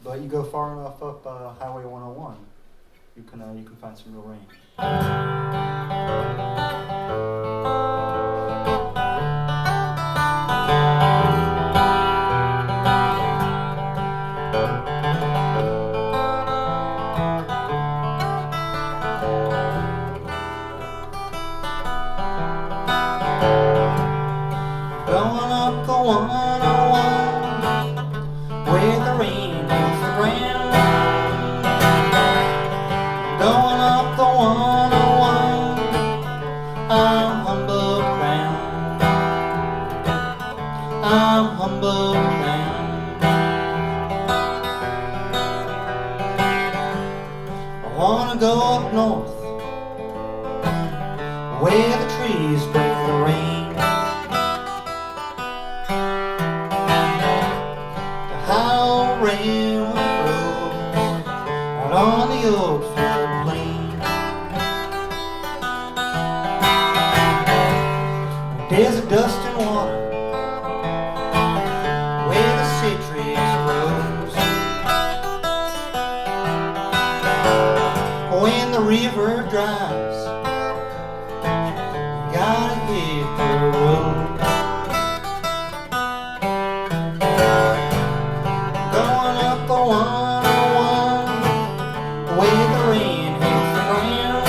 But you go far enough up Highway 101, you can find some real rain. Going up the 101, where the rain hits the ground. Going up the 101, I'm humble bound. I'm humble bound. I wanna go up north, where the trees break the rain. How rain rolls out on the old flood plain. There's a dust and water where the citrus grows. When the river dries, you gotta hit the road. The 101, where the rain hits the ground.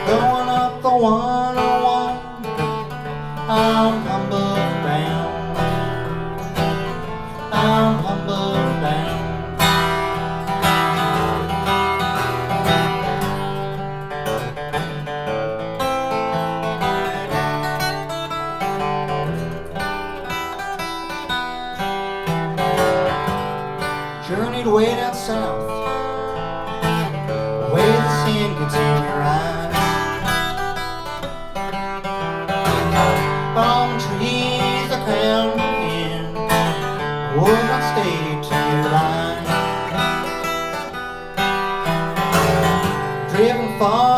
Going up the 101, I'm humble bound. I'm humble bound. Journeyed way down south, where the sand gets in your eyes. Palm trees are pounding in, would not stay to your line. Driven far